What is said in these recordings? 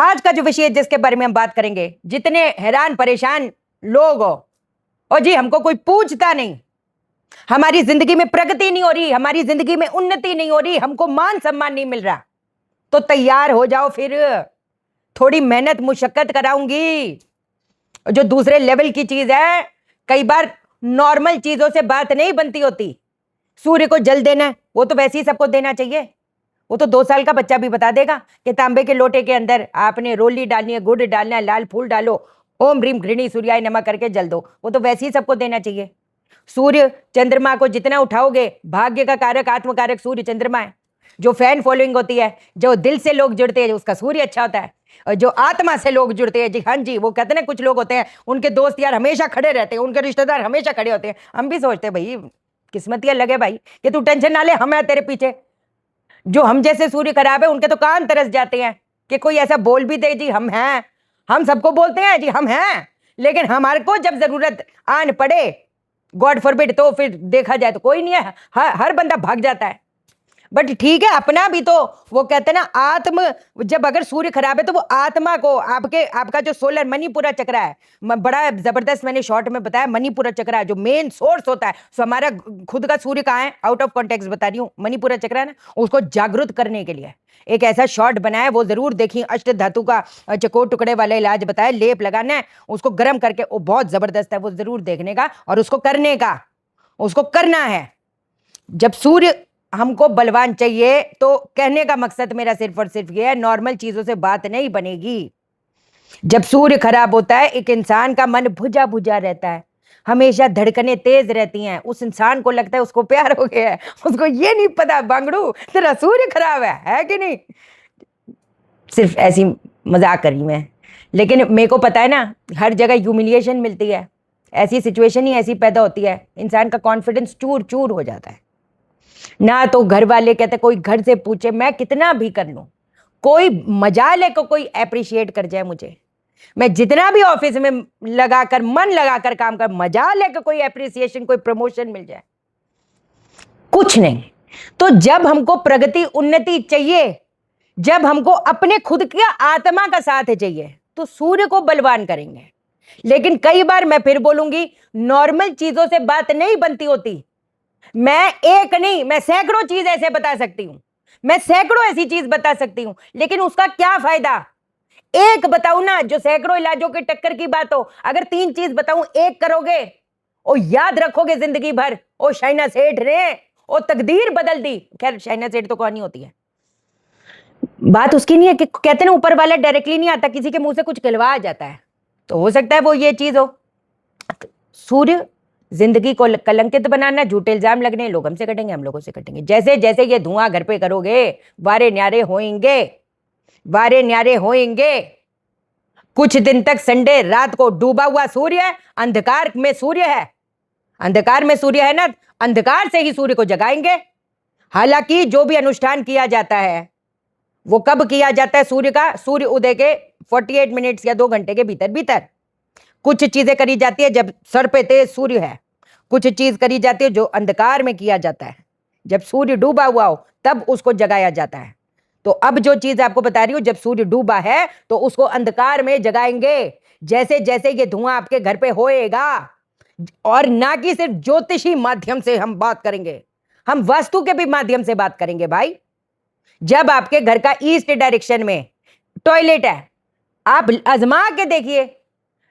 आज का जो विषय जिसके बारे में हम बात करेंगे, जितने हैरान परेशान लोग हो, और जी हमको कोई पूछता नहीं, हमारी जिंदगी में प्रगति नहीं हो रही, हमारी जिंदगी में उन्नति नहीं हो रही, हमको मान सम्मान नहीं मिल रहा, तो तैयार हो जाओ, फिर थोड़ी मेहनत मुशक्कत कराऊंगी। जो दूसरे लेवल की चीज है, कई बार नॉर्मल चीजों से बात नहीं बनती होती। सूर्य को जल देना, वो तो वैसे ही सबको देना चाहिए, वो तो 2 साल का बच्चा भी बता देगा कि तांबे के लोटे के अंदर आपने रोली डालनी है, गुड़ डालना है, लाल फूल डालो, ओम ह्रीम घृणी सूर्याय नमः करके जल दो, वो तो वैसे ही सबको देना चाहिए। सूर्य चंद्रमा को जितना उठाओगे, भाग्य का कारक आत्मकारक सूर्य चंद्रमा है। जो फैन फॉलोइंग होती है, जो दिल से लोग जुड़ते हैं, उसका सूर्य अच्छा होता है। और जो आत्मा से लोग जुड़ते हैं, जी हाँ जी, वो कहते हैं कुछ लोग होते हैं उनके दोस्त यार हमेशा खड़े रहते हैं, उनके रिश्तेदार हमेशा खड़े होते हैं। हम भी सोचते हैं भाई किस्मत ये लगे भाई कि तू टेंशन ना ले, हम हैं तेरे पीछे। जो हम जैसे सूर्य खराब है, उनके तो कान तरस जाते हैं कि कोई ऐसा बोल भी दे, जी हम हैं। हम सबको बोलते हैं जी हम हैं, लेकिन हमारे को जब जरूरत आन पड़े, गॉड फॉरबिड, तो फिर देखा जाए तो कोई नहीं है, हर बंदा भाग जाता है। बट ठीक है, अपना भी तो वो कहते हैं ना, आत्म जब अगर सूर्य खराब है तो वो आत्मा को आपका जो सोलर मणिपुरा चक्र है, बड़ा जबरदस्त मैंने शॉर्ट में बताया, मणिपुरा चक्र है जो मेन सोर्स होता है। सो हमारा खुद का सूर्य कहाँ है, आउट ऑफ कॉन्टेक्स्ट बता रही हूँ, मणिपुरा चक्र है ना, उसको जागृत करने के लिए एक ऐसा शॉर्ट बनाया, वो जरूर देखिए। अष्ट धातु का चकोर टुकड़े वाला इलाज बताया, लेप लगाना है, उसको गर्म करके, वो बहुत जबरदस्त है, वो जरूर देखने का और उसको करने का, उसको करना है। जब सूर्य हमको बलवान चाहिए, तो कहने का मकसद मेरा सिर्फ और सिर्फ ये है, नॉर्मल चीजों से बात नहीं बनेगी। जब सूर्य खराब होता है, एक इंसान का मन भुजा भुजा रहता है, हमेशा धड़कनें तेज रहती हैं, उस इंसान को लगता है उसको प्यार हो गया है, उसको ये नहीं पता बांगड़ू तेरा सूर्य खराब है कि नहीं। सिर्फ ऐसी मजाक करी मैं, लेकिन मेरे को पता है ना, हर जगह ह्यूमिलिएशन मिलती है, ऐसी सिचुएशन ही ऐसी पैदा होती है, इंसान का कॉन्फिडेंस चूर चूर हो जाता है ना। तो घर वाले कहते, कोई घर से पूछे, मैं कितना भी कर लूं, कोई मजाल को कोई अप्रिशिएट कर जाए मुझे, मैं जितना भी ऑफिस में लगाकर मन लगाकर काम कर, मजाल है कि कोई अप्रिसिएशन, कोई प्रमोशन मिल जाए, कुछ नहीं। तो जब हमको प्रगति उन्नति चाहिए, जब हमको अपने खुद के आत्मा का साथ चाहिए, तो सूर्य को बलवान करेंगे। लेकिन कई बार मैं फिर बोलूंगी, नॉर्मल चीजों से बात नहीं बनती होती। मैं एक नहीं, मैं सैकड़ों चीज ऐसे बता सकती हूं, मैं सैकड़ों ऐसी चीज बता सकती हूं, लेकिन उसका क्या फायदा। एक बताऊं ना, जो सैकड़ों इलाजों के टक्कर की बात हो, अगर 3 चीज बताऊं, एक करोगे और याद रखोगे जिंदगी भर, ओ शाइना सेठ ने ओ तकदीर बदल दी। खैर शाइना सेठ तो कौन ही होती है, बात उसकी नहीं है कि कहते ना ऊपर वाला डायरेक्टली नहीं आता, किसी के मुंह से कुछ कहलवा आ जाता है, तो हो सकता है वो ये चीज हो। सूर्य जिंदगी को कलंकित बनाना, झूठे इल्जाम लगने, लोग हमसे कटेंगे, हम लोगों से कटेंगे। जैसे जैसे ये धुआं घर पे करोगे, वारे न्यारे होएंगे, वारे न्यारे होएंगे। कुछ दिन तक संडे रात को डूबा हुआ सूर्य है, अंधकार में सूर्य है, अंधकार में सूर्य है ना, अंधकार से ही सूर्य को जगाएंगे। हालांकि जो भी अनुष्ठान किया जाता है, वो कब किया जाता है सूर्य का, सूर्य उदय के 48 मिनट्स या 2 घंटे के भीतर भीतर। कुछ चीजें करी जाती है जब सर पे तेज सूर्य है, कुछ चीज करी जाती है जो अंधकार में किया जाता है, जब सूर्य डूबा हुआ हो तब उसको जगाया जाता है। तो अब जो चीज आपको बता रही हूं, जब सूर्य डूबा है तो उसको अंधकार में जगाएंगे। जैसे जैसे ये धुआं आपके घर पे होएगा, और ना कि सिर्फ ज्योतिषी माध्यम से हम बात करेंगे, हम वास्तु के भी माध्यम से बात करेंगे भाई। जब आपके घर का ईस्ट डायरेक्शन में टॉयलेट है, आप आजमा के देखिए,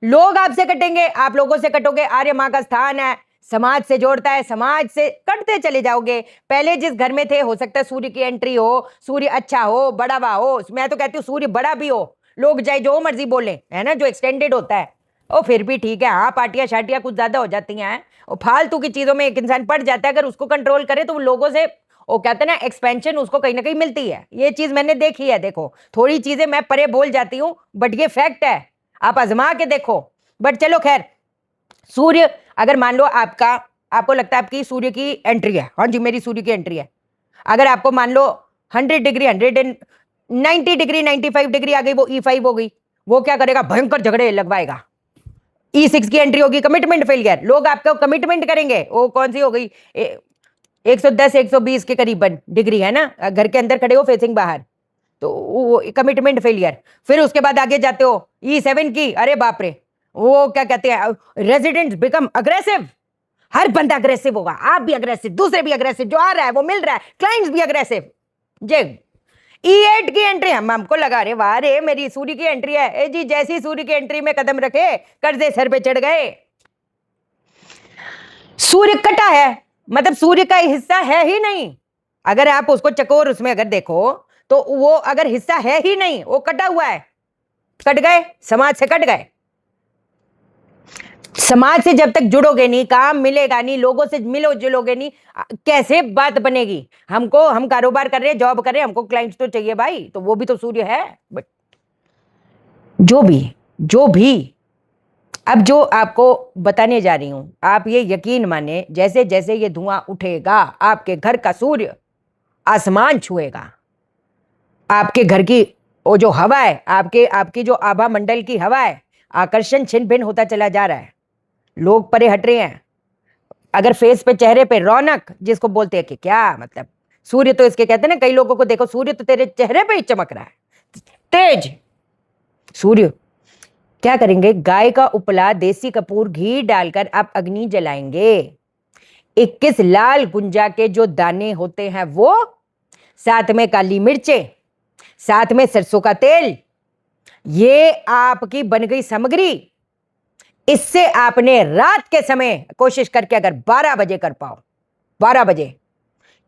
लोग आपसे कटेंगे, आप लोगों से कटोगे। आर्य मां का स्थान है, समाज से जोड़ता है, समाज से कटते चले जाओगे। पहले जिस घर में थे, हो सकता है सूर्य की एंट्री हो, सूर्य अच्छा हो, बड़ा हुआ हो, मैं तो कहती हूँ सूर्य बड़ा भी हो, लोग चाहे जो मर्जी बोले, है ना, जो एक्सटेंडेड होता है, और फिर भी ठीक है। हाँ, पार्टियां शाटियां कुछ ज्यादा हो जाती हैं, और फालतू की चीजों में एक इंसान पड़ जाता है, अगर उसको कंट्रोल करे तो वो लोगों से, वो कहते हैं ना, एक्सपेंशन उसको कहीं ना कहीं मिलती है। ये चीज मैंने देखी है। देखो, थोड़ी चीजें मैं परे बोल जाती हूँ, बट ये फैक्ट है, आप आजमा के देखो। बट चलो खैर, सूर्य अगर मान लो आपको लगता है आपकी सूर्य की एंट्री है, हाँ जी मेरी सूर्य की एंट्री है, अगर आपको मान लो 100 डिग्री, 190 डिग्री, 95 डिग्री आ गई, वो E5 हो गई, वो क्या करेगा, भयंकर झगड़े लगवाएगा। E6 की एंट्री होगी, कमिटमेंट फेलियर, लोग आपको कमिटमेंट करेंगे। वो कौन सी हो गई, 110 120 के करीबन डिग्री है ना, घर के अंदर खड़े हो फेसिंग बाहर, तो वो कमिटमेंट फेलियर। फिर उसके बाद आगे जाते हो E7 की, अरे बाप रे, वो क्या कहते हैं, रेजिडेंट बिकम अग्रेसिव। हर बंदा अग्रेसिव होगा, आप भी अग्रेसिव, दूसरे भी अग्रेसिव, जो आ रहा है वो मिल रहा है, क्लाइंट्स भी अग्रेसिव। जे E8 की एंट्री हमको लगा रे वाह रे मेरी सूर्य की एंट्री है, ए जी जैसी सूर्य की एंट्री में कदम रखे कर्जे सर पे चढ़ गए। सूर्य कटा है, मतलब सूर्य का हिस्सा है ही नहीं। अगर आप उसको चकोर उसमें अगर देखो तो वो अगर हिस्सा है ही नहीं, वो कटा हुआ है, कट गए, समाज से कट गए। समाज से जब तक जुड़ोगे नहीं, काम मिलेगा नहीं, लोगों से मिलो जुलोगे नहीं, कैसे बात बनेगी। हमको, हम कारोबार कर रहे हैं, जॉब कर रहे हैं, हमको क्लाइंट्स तो चाहिए भाई, तो वो भी तो सूर्य है। बट जो भी अब जो आपको बताने जा रही हूं, आप ये यकीन माने, जैसे जैसे ये धुआं उठेगा आपके घर का सूर्य आसमान छुएगा। आपके घर की वो जो हवा है, आपकी जो आभा मंडल की हवा है, आकर्षण छिन भिन्न होता चला जा रहा है, लोग परे हट रहे हैं। अगर फेस पे, चेहरे पे रौनक जिसको बोलते हैं कि क्या मतलब, सूर्य तो इसके कहते हैं ना, कई लोगों को देखो सूर्य तो तेरे चेहरे पे ही चमक रहा है, तेज सूर्य। क्या करेंगे, गाय का उपला, देसी कपूर, घी डालकर आप अग्नि जलाएंगे। 21 लाल गुंजा के जो दाने होते हैं वो, साथ में काली मिर्चें, साथ में सरसों का तेल, ये आपकी बन गई सामग्री। इससे आपने रात के समय कोशिश करके अगर 12 बजे कर पाओ, 12 बजे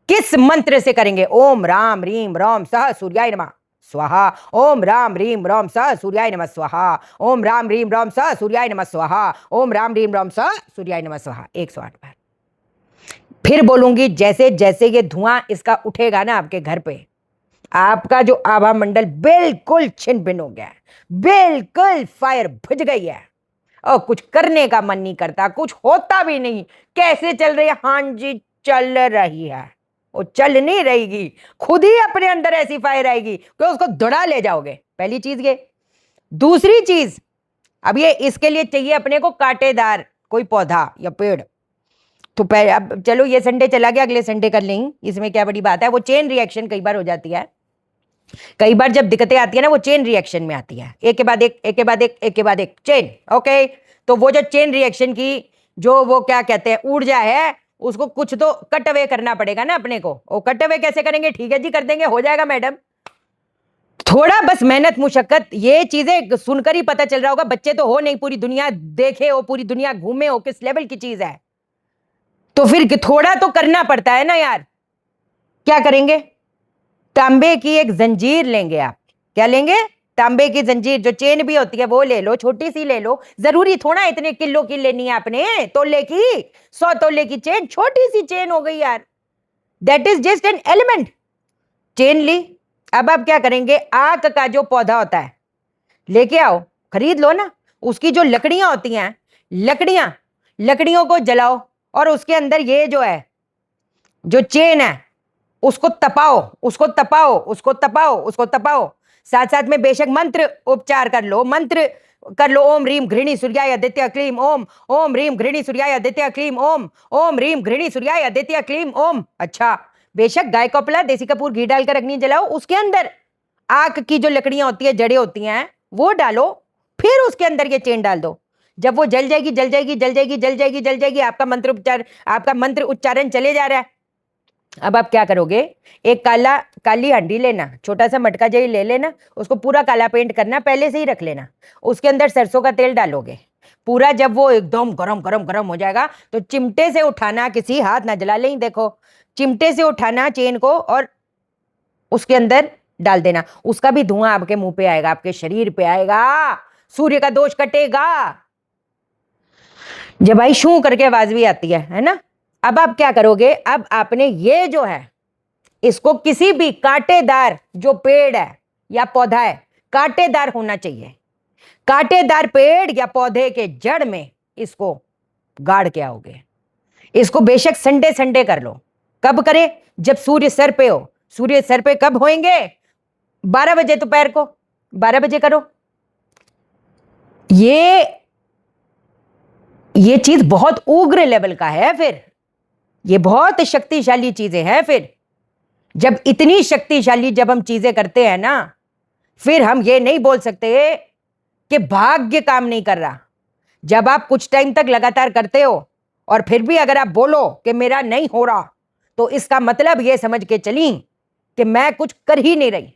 किस मंत्र से करेंगे, ओम राम रीम रोम सह सूर्याय नमः स्वाहा, ओम राम रीम रोम सह सूर्याय नमः स्वाहा, ओम राम रीम रोम सह सूर्याय नमः स्वाहा, ओम राम रीम रोम सह सूर्याय नमः स्वाहा, 108 बार। फिर बोलूंगी, जैसे जैसे ये धुआं इसका उठेगा ना आपके घर पे, आपका जो आभा मंडल बिल्कुल छिन भिन्न हो गया है, बिल्कुल फायर बुझ गई है, और कुछ करने का मन नहीं करता, कुछ होता भी नहीं। कैसे चल रही है, हाँ जी चल रही है, वो चल नहीं रहेगी, खुद ही अपने अंदर ऐसी फायर आएगी कि उसको दौड़ा ले जाओगे। पहली चीज ये। दूसरी चीज, अब ये इसके लिए चाहिए अपने को कांटेदार कोई पौधा या पेड़। तो पहले, अब चलो ये संडे चला गया, अगले संडे कर लेंगे, इसमें क्या बड़ी बात है। वो चेन रिएक्शन कई बार हो जाती है, कई बार जब दिक्कतें आती है ना, वो चेन रिएक्शन में आती है, एक के बाद एक, एक के बाद एक, एक के बाद एक चेन। ओके, तो वो जो चेन रिएक्शन की जो वो क्या कहते हैं ऊर्जा है, उसको कुछ तो कट अवे करना पड़ेगा ना अपने को। वो कट अवे कैसे करेंगे, ठीक है जी कर देंगे, हो जाएगा मैडम, थोड़ा बस मेहनत मुशक्कत। ये चीजें सुनकर ही पता चल रहा होगा, बच्चे तो हो नहीं, पूरी दुनिया देखे हो, पूरी दुनिया घूमे हो, किस लेवल की चीज है, तो फिर थोड़ा तो करना पड़ता है ना यार। क्या करेंगे, तांबे की एक जंजीर लेंगे आप। क्या लेंगे, तांबे की जंजीर, जो चेन भी होती है वो ले लो, छोटी सी ले लो, जरूरी थोड़ा इतने किलो की लेनी है आपने, तोले की, 100 तोले की चेन, छोटी सी चेन हो गई यार, that is just an element. Chain ली। अब आप क्या करेंगे, आक का जो पौधा होता है लेके आओ, खरीद लो ना, उसकी जो लकड़ियां होती हैं, लकड़ियों को जलाओ, और उसके अंदर ये जो है, जो चेन है, उसको तपाओ, उसको तपाओ, उसको तपाओ, उसको तपाओ। साथ साथ में बेशक मंत्र उपचार कर लो, मंत्र कर लो, ओम रीम घृणी सूर्याय आदित्य क्लीम ओम, ओम रीम घृणी सूर्याय आदित्य क्लीम ओम, ओम रीम घृणी सूर्याय आदित्य क्लीम ओम। अच्छा, बेशक गाय का उपला, देसी कपूर, घी डालकर अग्नि जलाओ, उसके अंदर आग की जो लकड़ियां होती है, जड़ें होती हैं, वो डालो, फिर उसके अंदर ये चेन डाल दो। जब वो जल जाएगी, जल जाएगी, जल जाएगी, जल जाएगी, जल जाएगी, आपका मंत्र उपचार, आपका मंत्र उच्चारण चले जा रहा है। अब आप क्या करोगे, एक काली हंडी लेना, छोटा सा मटका जही ले लेना, उसको पूरा काला पेंट करना, पहले से ही रख लेना, उसके अंदर सरसों का तेल डालोगे पूरा। जब वो एकदम गरम गरम गरम हो जाएगा तो चिमटे से उठाना, किसी हाथ ना जला लें, देखो चिमटे से उठाना चेन को और उसके अंदर डाल देना। उसका भी धुआं आपके मुंह पे आएगा, आपके शरीर पे आएगा, सूर्य का दोष कटेगा। जब आई शू करके आवाज भी आती है ना। अब आप क्या करोगे, अब आपने ये जो है इसको किसी भी कांटेदार जो पेड़ है या पौधा है, कांटेदार होना चाहिए, कांटेदार पेड़ या पौधे के जड़ में इसको गाड़ के आओगे। इसको बेशक संडे संडे कर लो। कब करे, जब सूर्य सर पे हो। सूर्य सर पे कब होएंगे, 12 बजे दोपहर को, 12 बजे करो। ये चीज बहुत उग्र लेवल का है, फिर ये बहुत शक्तिशाली चीजें हैं। फिर जब इतनी शक्तिशाली जब हम चीजें करते हैं ना, फिर हम ये नहीं बोल सकते कि भाग्य काम नहीं कर रहा। जब आप कुछ टाइम तक लगातार करते हो और फिर भी अगर आप बोलो कि मेरा नहीं हो रहा, तो इसका मतलब ये समझ के चली कि मैं कुछ कर ही नहीं रही।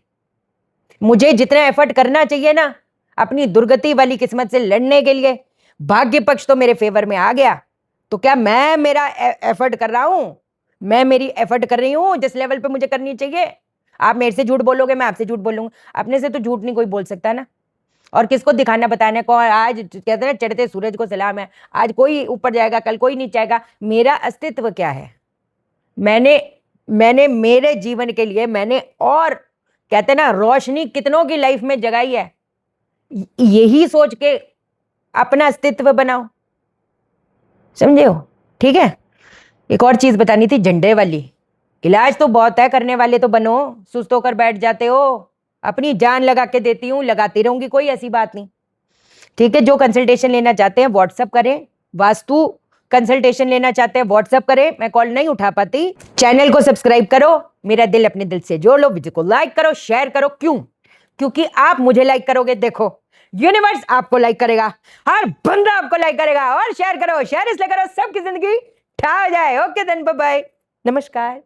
मुझे जितना एफर्ट करना चाहिए ना अपनी दुर्गति वाली किस्मत से लड़ने के लिए, भाग्य पक्ष तो मेरे फेवर में आ गया, तो क्या मैं मेरा एफर्ट कर रहा हूं? मैं मेरी एफर्ट कर रही हूं जिस लेवल पे मुझे करनी चाहिए? आप मेरे से झूठ बोलोगे, मैं आपसे झूठ बोलूंगा, अपने से तो झूठ नहीं कोई बोल सकता ना। और किसको दिखाना बताना को? आज कहते हैं ना चढ़ते सूरज को सलाम है, आज कोई ऊपर जाएगा, कल कोई नीचे आएगा। मेरा अस्तित्व क्या है? मैंने मेरे जीवन के लिए मैंने, और कहते ना रोशनी कितनों की लाइफ में जगाई है, यही सोच के अपना अस्तित्व बनाओ, समझे हो? ठीक है। एक और चीज बतानी थी झंडे वाली। इलाज तो बहुत है, करने वाले तो बनो, सुस्त होकर बैठ जाते हो। अपनी जान लगा के देती हूँ, लगाती रहूंगी, कोई ऐसी बात नहीं। ठीक है, जो कंसल्टेशन लेना चाहते हैं व्हाट्सअप करें, वास्तु कंसल्टेशन लेना चाहते हैं व्हाट्सअप करें, मैं कॉल नहीं उठा पाती। चैनल को सब्सक्राइब करो, मेरा दिल अपने दिल से जोड़ लो, वीडियो को लाइक करो, शेयर करो। क्यों? क्योंकि आप मुझे लाइक करोगे, देखो यूनिवर्स आपको लाइक करेगा, हर बंदा आपको लाइक करेगा। और शेयर करो, शेयर इसलिए करो सबकी जिंदगी ठा जाए। ओके देन, बाय बाय, नमस्कार।